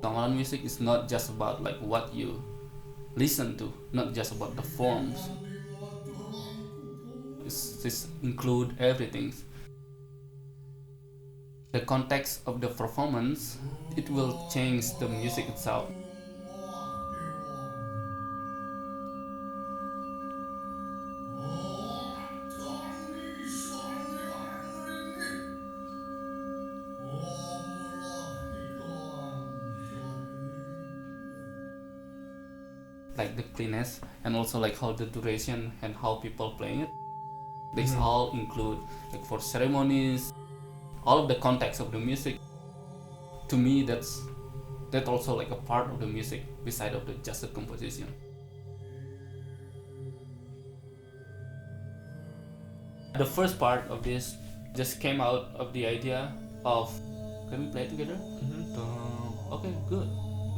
Gamelan music is not just about like what you listen to, not just about the forms. This include everything. The context of the performance, it will change the music itself. Like the cleanness and also like how the duration and how people playing it. These all include like for ceremonies, all of the context of the music. To me, that's also like a part of the music beside of the just the composition. The first part of this just came out of the idea of, can we play together? Okay, good.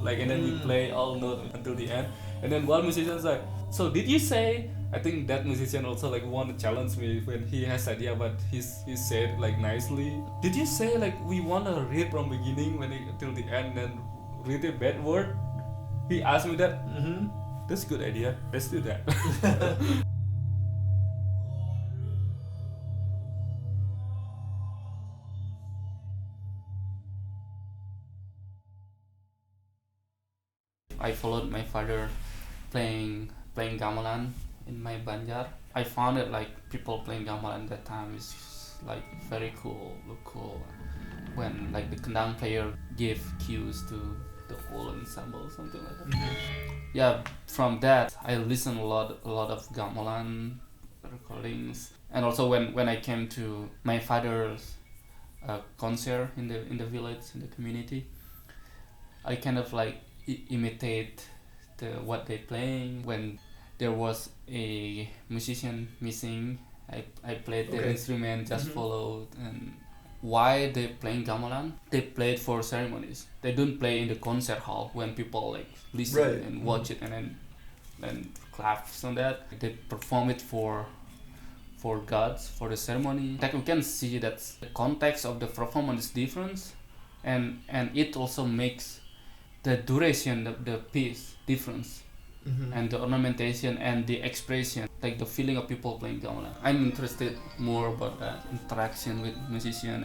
Like, and then we play all notes until the end, and then one musician's like, so did you say, I think that musician also like want to challenge me when he has idea, but he said like nicely, did you say like we want to read from beginning when till the end and read a bad word? He asked me that. That's a good idea, let's do that. I followed my father playing gamelan in my Banjar. I found it like people playing gamelan that time is like very cool, look cool. When like the kendang player give cues to the whole ensemble, something like that. Yeah, from that I listened a lot of gamelan recordings, and also when I came to my father's konser in the village, in the community, I kind of like imitate what they playing. When there was a musician missing, I played their instrument, just followed. And why they playing gamelan? They play it for ceremonies. They don't play in the concert hall when people like listen and watch it and then claps on that. They perform it for gods, for the ceremony. Like we can see that the context of the performance is different, and it also makes the duration of the piece difference, and the ornamentation and the expression, like the feeling of people playing gamelan. I'm interested more about that interaction with musician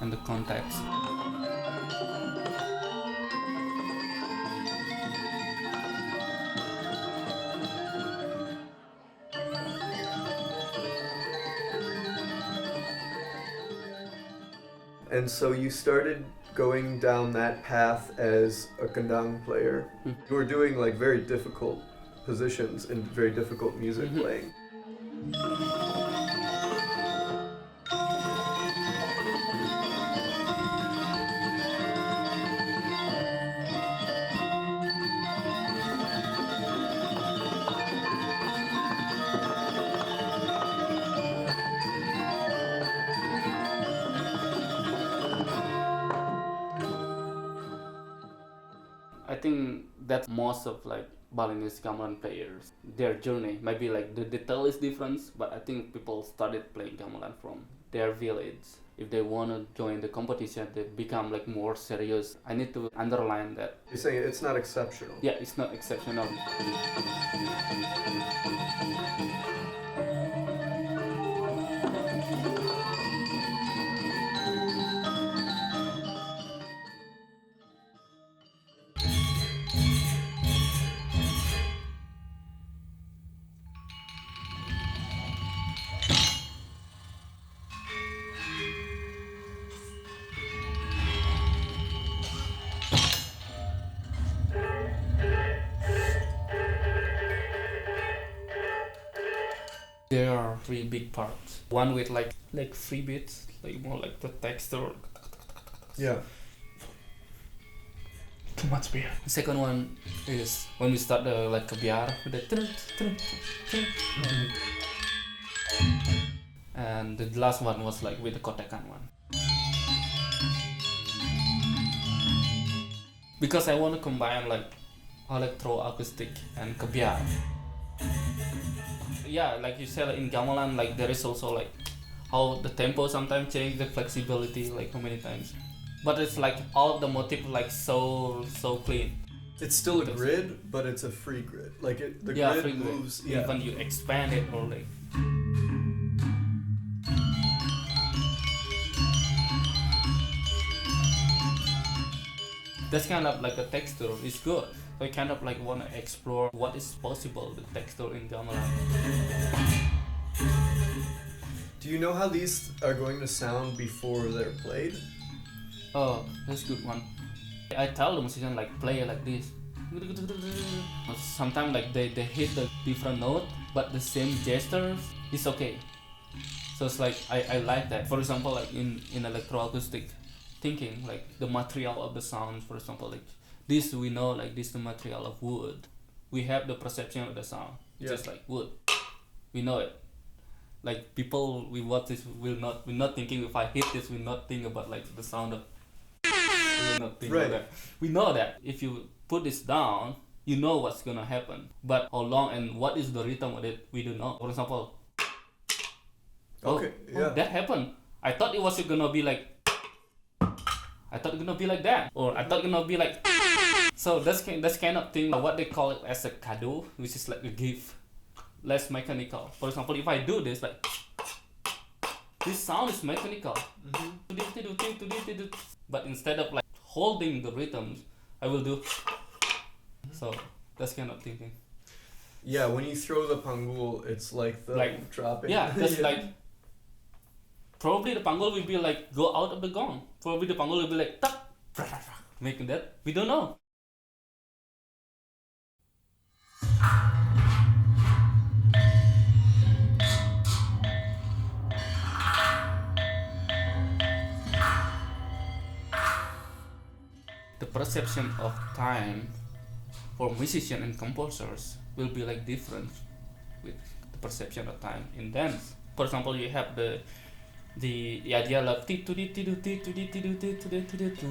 and the context. And so you started going down that path as a kendang player. You were doing like very difficult positions and very difficult music playing. I think that most of like Balinese gamelan players, their journey maybe like the detail is different, but I think people started playing gamelan from their village. If they want to join the competition, they become like more serious. I need to underline that. You're saying it's not exceptional. Yeah, it's not exceptional. There are three big parts. One with like free beats, like more like the tekstur. Yeah. Too much beer. The second one is when we start the like kebyar with the and the last one was like with the kotekan one. Because I want to combine like electro-acoustic and kebyar. Yeah, like you said in gamelan, like there is also like how the tempo sometimes change, the flexibility, like how many times. but it's like all of the motif like so clean. It's still a grid, but it's a free grid. Like the Yeah, grid free grid. moves. Yeah. Even you expand it or like. That's kind of like a texture. It's good. So I kind of like want to explore what is possible with texture in gamelan. Do you know how these are going to sound before they're played? Oh, that's a good one. I tell the musician like play like this. Sometimes like they hit the different note, but the same gestures is okay. So it's like I like that. For example, like in electroacoustic thinking, like the material of the sound. For example, like this we know like this the material of wood. We have the perception of the sound, just like wood. We know it. Like people we watch this we're not thinking if I hit this we'll not think about like the sound of. We'll not think about that. We know that if you put this down, you know what's gonna happen. But how long and what is the rhythm of it, we don't know. For example, that happened. I thought it was gonna be like. I thought it's gonna be like that, or I thought it's gonna be like. So that's kind of thing. What they call it as a cadeau, which is like a gift, less mechanical. For example, if I do this like, this sound is mechanical. But instead of like holding the rhythms, I will do. So that's kind of thinking. Yeah, when you throw the panggul, it's like the dropping. Yeah, that's like. Probably the panggul will be like go out of the gong. Probably the panggul will be like tak, making that. We don't know. The perception of time for musicians and composers will be like different with the perception of time in dance. For example, you have the idea of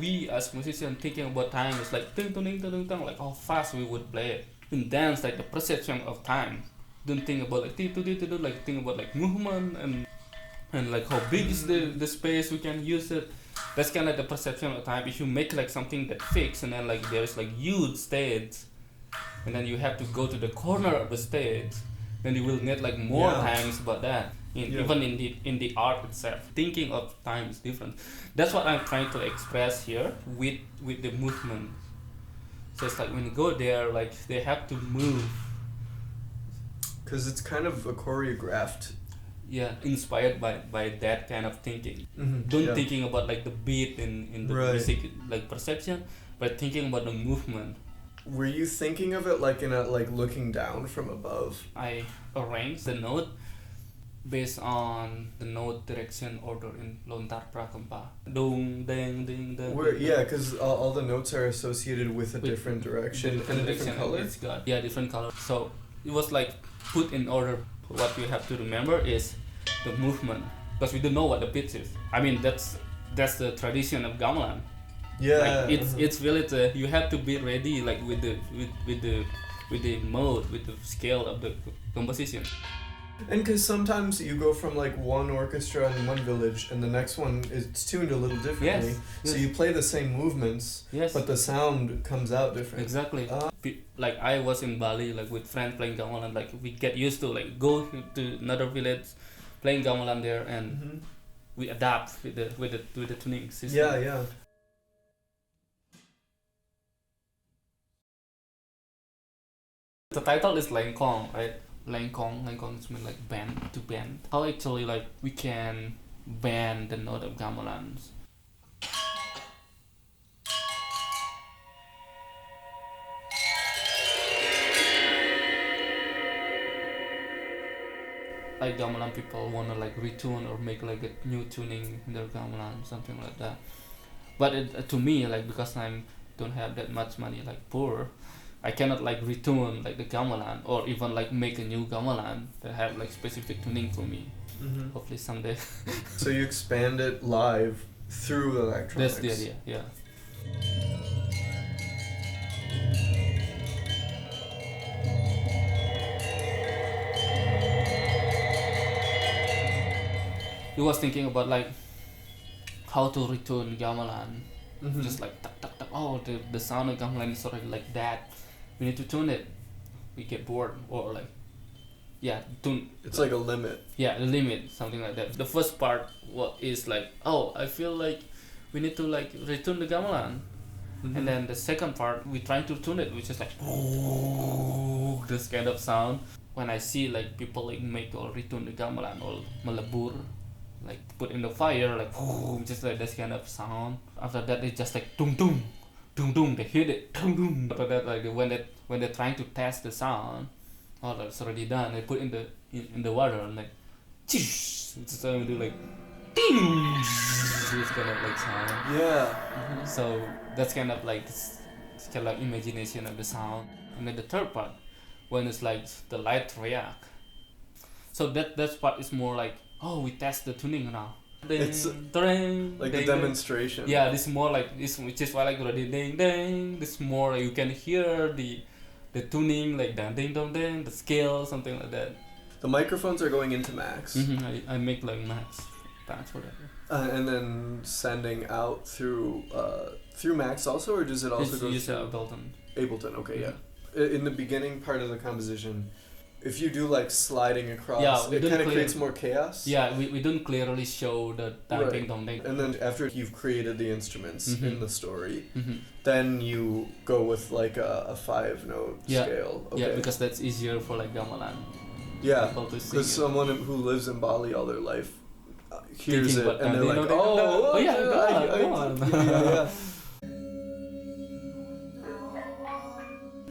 we as musicians thinking about time is like like how fast we would play it. In dance, like the perception of time, don't think about like like think about like movement and like how big is the space we can use it. That's kind of the perception of time. If you make like something that fixed and then like there's like huge stage and then you have to go to the corner of the stage, then you will need like more times about that. Even in the art itself, thinking of time is different. That's what I'm trying to express here with the movement. So it's like when you go there, like they have to move. Because it's kind of a choreographed. Yeah, inspired by that kind of thinking. Don't thinking about like the beat in the music like perception, but thinking about the movement. Were you thinking of it like in a like looking down from above? I arranged the note based on the note direction order in lontar prakempa. Dung ding ding ding. Because all the notes are associated with a different direction and a different color. It's got different color. So it was like put in order. What we have to remember is the movement, because we don't know what the pitch is. I mean that's the tradition of gamelan. Yeah, like it's really you have to be ready like with the mode, with the scale of the composition. And because sometimes you go from like one orchestra in one village and the next one is tuned a little differently. So you play the same movements, but the sound comes out different. Exactly. Like I was in Bali like with friends playing gamelan. Like we get used to like go to another village, playing gamelan there, and we adapt with the tuning system. Yeah. The title is Lengkong, right? Lengkong is mean like bend to bend. How actually like we can bend the note of gamelans. Like gamelan people wanna like retune or make like a new tuning in their gamelan, something like that. But to me, like because I don't have that much money, like poor, I cannot like retune like the gamelan or even like make a new gamelan that have like specific tuning for me. Hopefully someday. So you expand it live through electronics. That's the idea, yeah. He was thinking about like how to retune gamelan just like tuck tuck tuck. Oh, the sound of gamelan is already like that. We need to tune it. We get bored or like, yeah, tune. It's like a limit. Yeah, a limit, something like that. The first part is like, oh, I feel like we need to like retune the gamelan. And then the second part, we trying to tune it, which is like this kind of sound. When I see like people like make or retune the gamelan or melebur, like put in the fire, like just like this kind of sound. After that, it's just like tung tung, tung tung. They hit it, tung tung. After that, like when they're trying to test the sound, oh, that's already done. They put in the water and like, just do like. This kind of like sound. Yeah. So that's kind of like this kind of like imagination of the sound. And then the third part, when it's like the light react. So that part is more like, oh, we test the tuning now. It's like a demonstration. Yeah, this is more like this, which is why like ding ding ding. This more like you can hear the tuning like ding ding dong ding, the scale, something like that. The microphones are going into max. I make like max. That's whatever. And then sending out through Max also, or does it also go through Ableton? Ableton, okay, yeah. In the beginning part of the composition, if you do like sliding across, it kind of creates more chaos. Yeah, we don't clearly show the ding dong ding. And then after you've created the instruments in the story, then you go with like a 5-note scale. Okay. Yeah, because that's easier for like gamelan. Yeah, because someone who lives in Bali all their life hears it and they're like, yeah.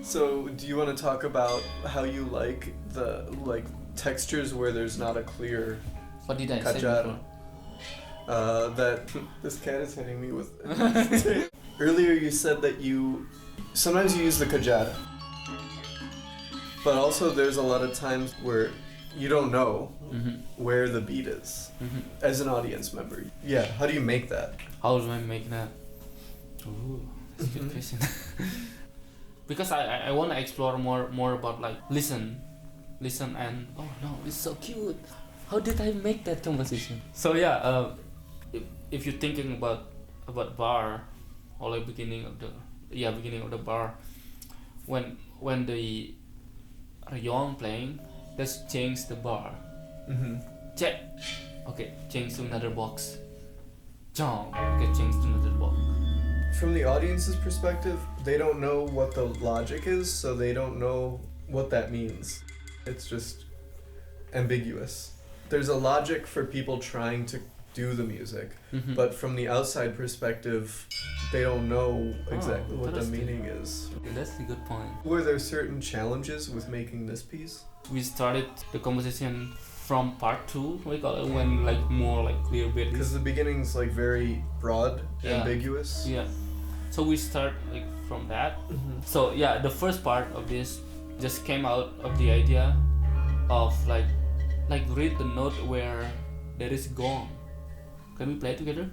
So, do you want to talk about how you like the textures where there's not a clear What did I say before? That this cat is hitting me with. Earlier, you said that sometimes you use the kajara, but also there's a lot of times where you don't know where the beat is as an audience member. Yeah, how do you make that? How do I make that? Ooh, that's a good question. Because I want to explore more about like listen and oh no, it's so cute. How did I make that composition? So yeah, if you're thinking about bar or like beginning of the bar, when the young playing, let's change the bar. Check. Okay, change to another box. Jong. Okay, change to another box. From the audience's perspective, they don't know what the logic is, so they don't know what that means. It's just ambiguous. There's a logic for people trying to do the music, but from the outside perspective, they don't know exactly what the meaning is. That's a good point. Were there certain challenges with making this piece? We started the composition from part 2, we call it, when like more like clear bit. Because the beginning's like very broad, ambiguous. Yeah. So we start like from that. So yeah, the first part of this just came out of the idea of like read the note where there is gong. Can we play it together?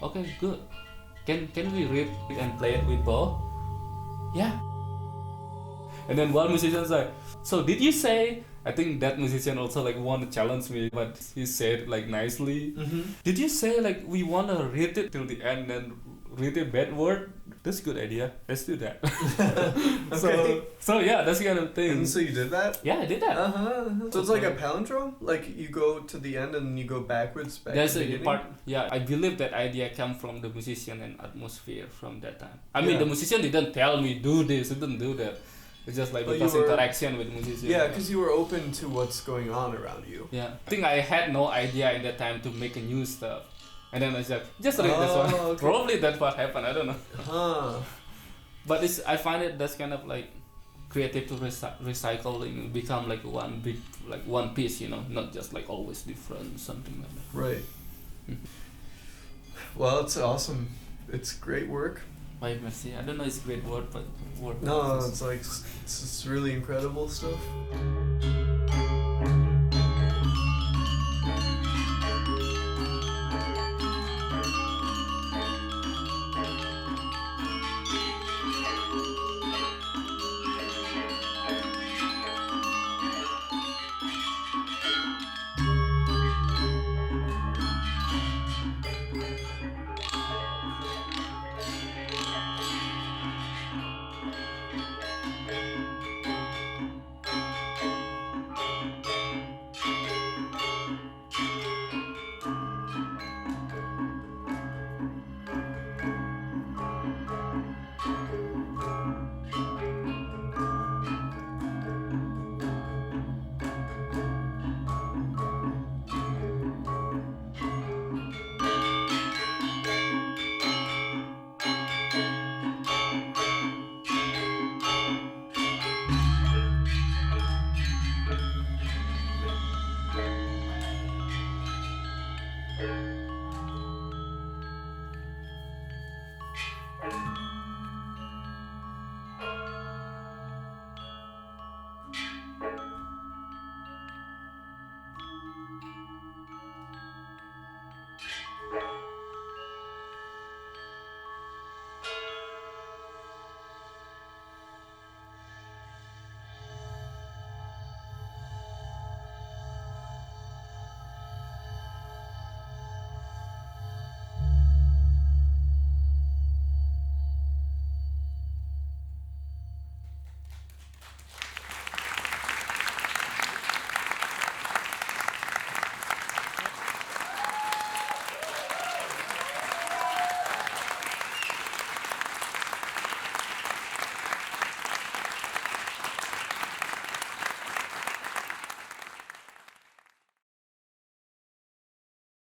Okay, good. Can we read and play it with bow? Yeah. And then one musician's like, so did you say? I think that musician also like want to challenge me, but he said like nicely. Did you say like we want to read it till the end and read it backward? That's a good idea. Let's do that. Okay. So yeah, that's the kind of thing. And so you did that? Yeah, I did that. So it's like a palindrome? Like you go to the end and you go backwards back That's to the a beginning? part. Yeah, I believe that idea came from the musician and atmosphere from that time. I mean, the musician didn't tell me do this, didn't do that. It's just like because interaction with musicians. Yeah, because you were open to what's going on around you. Yeah, I think I had no idea in that time to make a new stuff, and then I was like, just read this one. Okay. Probably that's what happened. I don't know. But I find it that's kind of like creative to recycling, become like one big like one piece, not just like always different something like that. Right. Well, it's awesome. It's great work. Why mercy? I don't know. It's a great word, but work. No, it's like it's really incredible stuff.